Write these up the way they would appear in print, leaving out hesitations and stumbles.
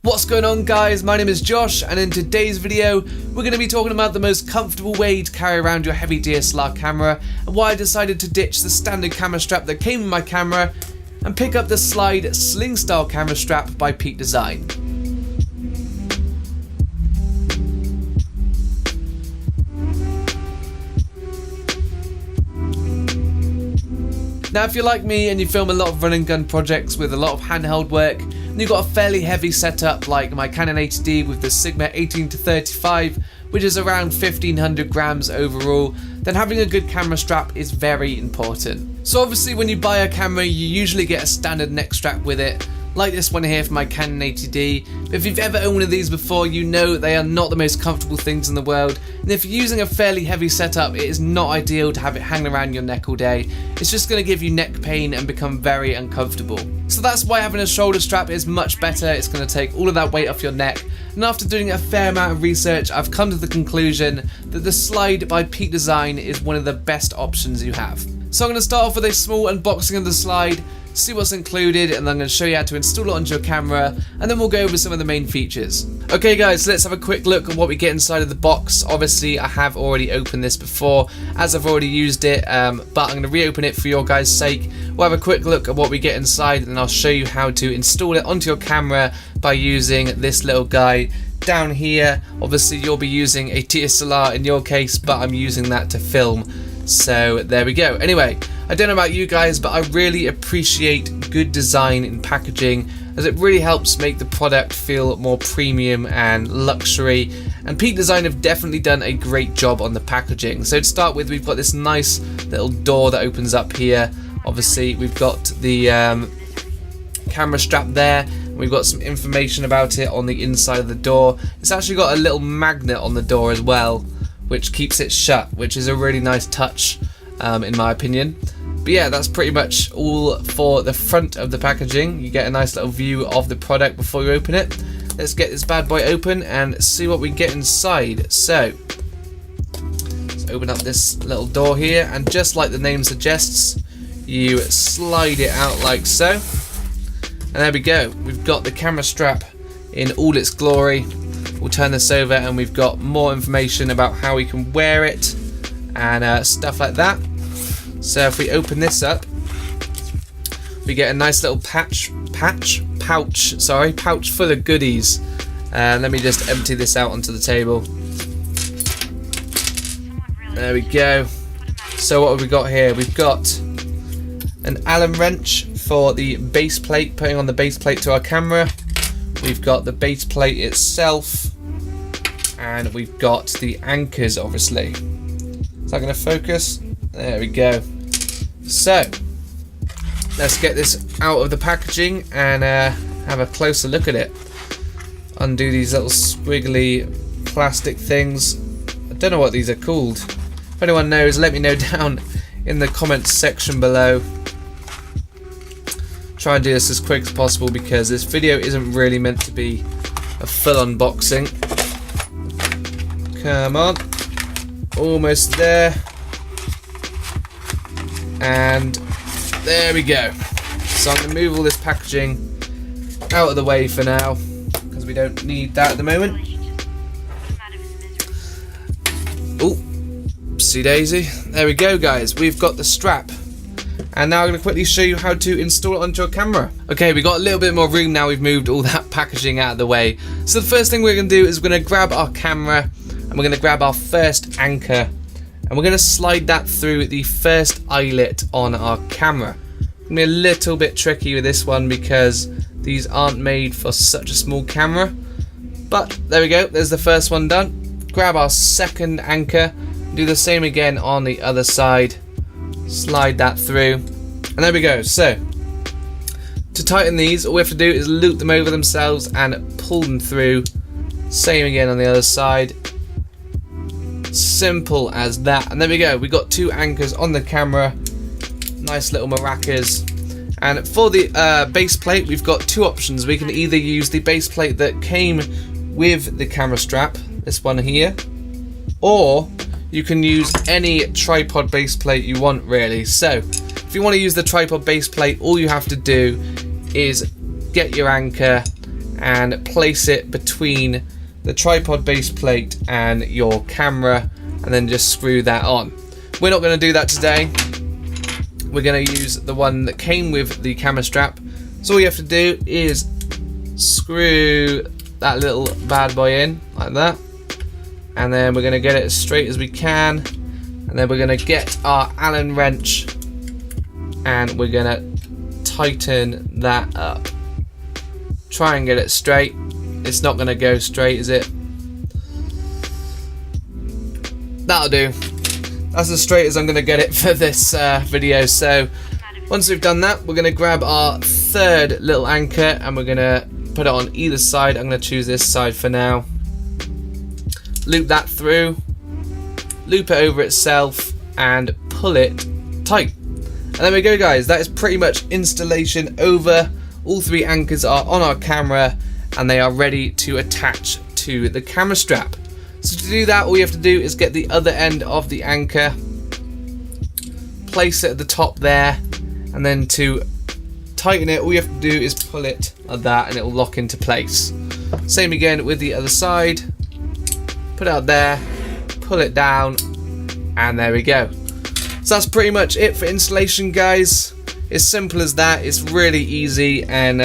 What's going on, guys? My name is Josh, and in today's video we're going to be talking about the most comfortable way to carry around your heavy DSLR camera and why I decided to ditch the standard camera strap that came with my camera and pick up the slide sling style camera strap by Peak Design. Now, if you're like me and you film a lot of run and gun projects with a lot of handheld work, and you've got a fairly heavy setup like my Canon 80D with the Sigma 18-35, which is around 1500 grams overall, then having a good camera strap is very important. So obviously when you buy a camera, you usually get a standard neck strap with it, like this one here for my Canon 80D. But if you've ever owned one of these before, you know they are not the most comfortable things in the world, and if you're using a fairly heavy setup, it is not ideal to have it hanging around your neck all day. It's just going to give you neck pain and become very uncomfortable. So that's why having a shoulder strap is much better. It's going to take all of that weight off your neck, and after doing a fair amount of research, I've come to the conclusion that the Slide by Peak Design is one of the best options you have. So I'm going to start off with a small unboxing of the Slide, see what's included, and then I'm going to show you how to install it onto your camera, and then we'll go over some of the main features. Okay guys, so let's have a quick look at what we get inside of the box. Obviously I have already opened this before, as I've already used it, but I'm going to reopen it for your guys' sake. We'll have a quick look at what we get inside, and I'll show you how to install it onto your camera by using this little guy down here. Obviously you'll be using a DSLR in your case, but I'm using that to film. So there we go. Anyway, I don't know about you guys, but I really appreciate good design in packaging, as it really helps make the product feel more premium and luxury, and Peak Design have definitely done a great job on the packaging. So to start with, we've got this nice little door that opens up here. Obviously we've got the camera strap there, and we've got some information about it on the inside of the door. It's actually got a little magnet on the door as well, which keeps it shut, which is a really nice touch in my opinion. But yeah, that's pretty much all for the front of the packaging. You get a nice little view of the product before you open it. Let's get this bad boy open and see what we get inside. So let's open up this little door here, and just like the name suggests, you slide it out like so, and there we go. We've got the camera strap in all its glory. We'll turn this over and we've got more information about how we can wear it and stuff like that. So if we open this up, we get a nice little pouch full of goodies. Let me just empty this out onto the table. There we go. So what have we got here? We've got an Allen wrench for the base plate, putting on the base plate to our camera. We've got the base plate itself, and we've got the anchors, obviously. Is that going to focus? There we go. So let's get this out of the packaging and have a closer look at it. Undo these little squiggly plastic things. I don't know what these are called. If anyone knows, let me know down in the comments section below. Try and do this as quick as possible because this video isn't really meant to be a full unboxing. Come on, almost there, and there we go. So I'm going to move all this packaging out of the way for now because we don't need that at the moment. Oh, oopsie daisy. There we go, guys. We've got the strap. And now I'm going to quickly show you how to install it onto your camera. Okay, we got a little bit more room now. We've moved all that packaging out of the way. So the first thing we're going to do is we're going to grab our camera, and we're going to grab our first anchor, and we're going to slide that through the first eyelet on our camera. It's going to be a little bit tricky with this one because these aren't made for such a small camera. But there we go, there's the first one done. Grab our second anchor, do the same again on the other side. Slide that through, and there we go. So to tighten these, all we have to do is loop them over themselves and pull them through. Same again on the other side. Simple as that. And there we go, we got two anchors on the camera. Nice little maracas. And for the base plate, we've got two options. We can either use the base plate that came with the camera strap, this one here, or you can use any tripod base plate you want, really. So if you want to use the tripod base plate, all you have to do is get your anchor and place it between the tripod base plate and your camera, and then just screw that on. We're not going to do that today. We're going to use the one that came with the camera strap. So all you have to do is screw that little bad boy in like that, and then we're going to get it as straight as we can, and then we're going to get our Allen wrench and we're going to tighten that up. Try and get it straight. It's not going to go straight, is it? That'll do. That's as straight as I'm going to get it for this video. So once we've done that, we're going to grab our third little anchor and we're going to put it on either side. I'm going to choose this side for now. Loop that through, loop it over itself and pull it tight. And there we go, guys. That is pretty much installation over. All three anchors are on our camera and they are ready to attach to the camera strap. So to do that, all you have to do is get the other end of the anchor, place it at the top there, and then to tighten it, all you have to do is pull it like that and it will lock into place. Same again with the other side. Put it out there, pull it down, and there we go. So that's pretty much it for installation, guys. It's simple as that. It's really easy, and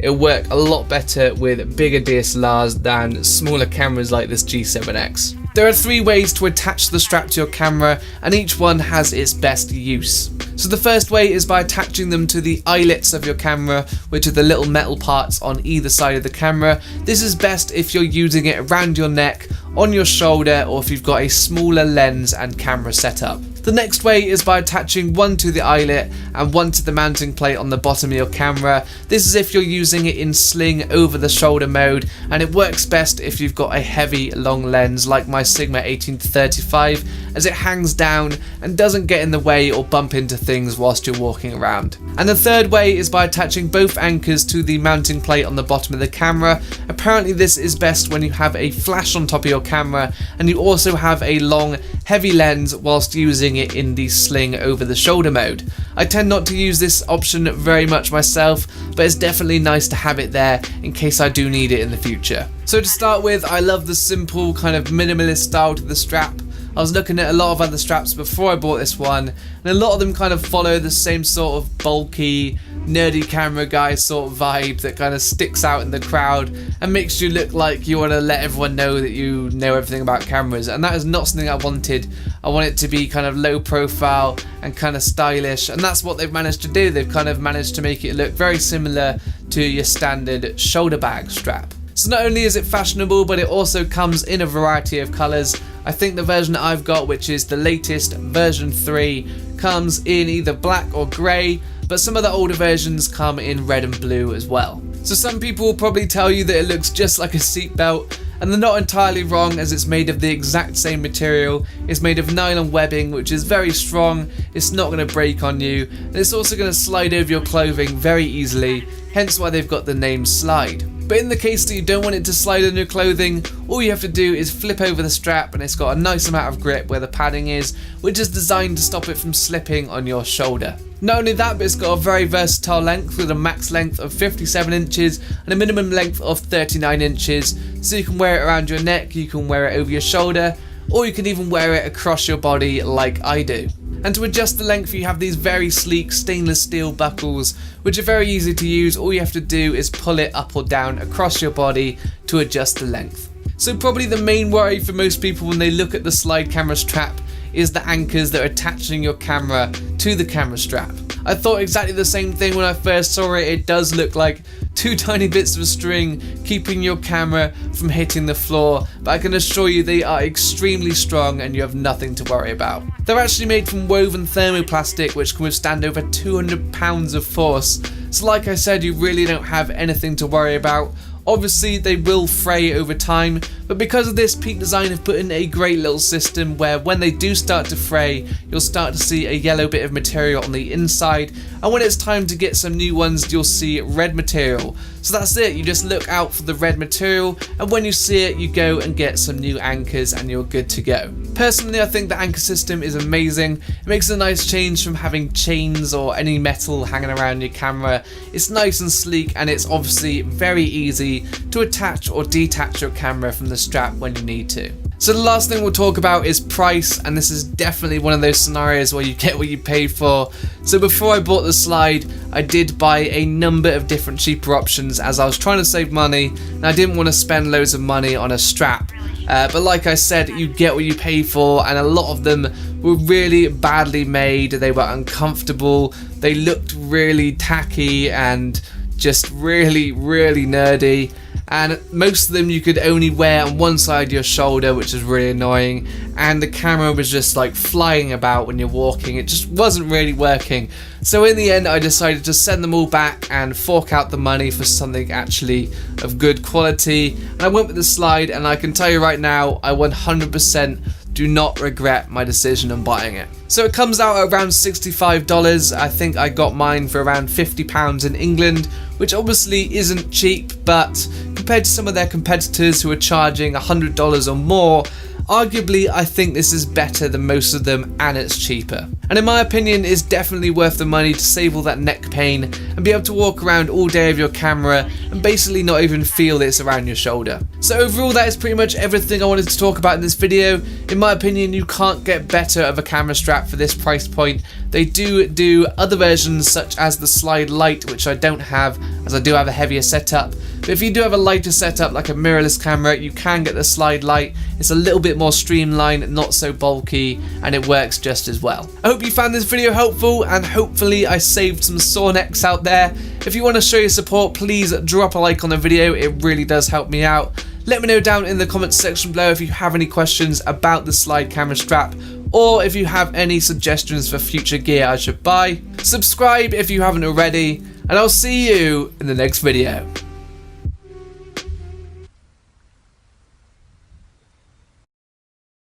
it'll work a lot better with bigger DSLRs than smaller cameras like this G7X. There are three ways to attach the strap to your camera, and each one has its best use. So the first way is by attaching them to the eyelets of your camera, which are the little metal parts on either side of the camera. This is best if you're using it around your neck, on your shoulder, or if you've got a smaller lens and camera setup. The next way is by attaching one to the eyelet and one to the mounting plate on the bottom of your camera. This is if you're using it in sling over the shoulder mode, and it works best if you've got a heavy long lens like my Sigma 18-35, as it hangs down and doesn't get in the way or bump into things whilst you're walking around. And the third way is by attaching both anchors to the mounting plate on the bottom of the camera. Apparently this is best when you have a flash on top of your camera and you also have a long heavy lens whilst using it in the sling over the shoulder mode. I tend not to use this option very much myself, but it's definitely nice to have it there in case I do need it in the future. So to start with, I love the simple kind of minimalist style to the strap. I was looking at a lot of other straps before I bought this one, and a lot of them kind of follow the same sort of bulky, nerdy camera guy sort of vibe that kind of sticks out in the crowd and makes you look like you want to let everyone know that you know everything about cameras, and that is not something I wanted. I want it to be kind of low profile and kind of stylish, and that's what they've managed to do. They've kind of managed to make it look very similar to your standard shoulder bag strap. So not only is it fashionable, but it also comes in a variety of colours. I think the version that I've got, which is the latest version 3, comes in either black or grey, but some of the older versions come in red and blue as well. So some people will probably tell you that it looks just like a seatbelt, and they're not entirely wrong, as it's made of the exact same material. It's made of nylon webbing, which is very strong. It's not going to break on you, and it's also going to slide over your clothing very easily, hence why they've got the name Slide. But in the case that you don't want it to slide on your clothing, all you have to do is flip over the strap, and it's got a nice amount of grip where the padding is, which is designed to stop it from slipping on your shoulder. Not only that, but it's got a very versatile length with a max length of 57 inches and a minimum length of 39 inches. So you can wear it around your neck, you can wear it over your shoulder, or you can even wear it across your body like I do. And to adjust the length, you have these very sleek stainless steel buckles, which are very easy to use. All you have to do is pull it up or down across your body to adjust the length. So probably the main worry for most people when they look at the Slide camera strap is the anchors that are attaching your camera to the camera strap. I thought exactly the same thing when I first saw it. It does look like two tiny bits of string keeping your camera from hitting the floor, but I can assure you they are extremely strong and you have nothing to worry about. They're actually made from woven thermoplastic, which can withstand over 200 pounds of force, so like I said, you really don't have anything to worry about. Obviously they will fray over time, but because of this, Peak Design have put in a great little system where when they do start to fray, you'll start to see a yellow bit of material on the inside, and when it's time to get some new ones, you'll see red material. So that's it, you just look out for the red material, and when you see it, you go and get some new anchors and you're good to go. Personally, I think the anchor system is amazing. It makes a nice change from having chains or any metal hanging around your camera. It's nice and sleek, and it's obviously very easy ability to attach or detach your camera from the strap when you need to. So the last thing we'll talk about is price, and this is definitely one of those scenarios where you get what you pay for. So before I bought the slide, I did buy a number of different cheaper options as I was trying to save money and I didn't want to spend loads of money on a strap. But like I said, you get what you pay for, and a lot of them were really badly made. They were uncomfortable, they looked really tacky and just really nerdy, and most of them you could only wear on one side of your shoulder, which is really annoying, and the camera was just like flying about when you're walking. It just wasn't really working. So in the end I decided to send them all back and fork out the money for something actually of good quality, and I went with the slide, and I can tell you right now, I 100% do not regret my decision on buying it. So it comes out at around $65. I think I got mine for around £50 in England, which obviously isn't cheap, but compared to some of their competitors who are charging $100 or more, arguably I think this is better than most of them, and it's cheaper. And in my opinion, it's definitely worth the money to save all that neck pain and be able to walk around all day with your camera and basically not even feel it's around your shoulder. So overall, that is pretty much everything I wanted to talk about in this video. In my opinion, you can't get better of a camera strap for this price point. They do other versions such as the Slide Lite, which I don't have as I do have a heavier setup. But if you do have a lighter setup like a mirrorless camera, you can get the Slide Lite. It's a little bit more streamlined, not so bulky, and it works just as well. I hope you found this video helpful, and hopefully I saved some sore necks out there. If you want to show your support, please drop a like on the video. It really does help me out. Let me know down in the comments section below if you have any questions about the slide camera strap, or if you have any suggestions for future gear I should buy. Subscribe if you haven't already, and I'll see you in the next video.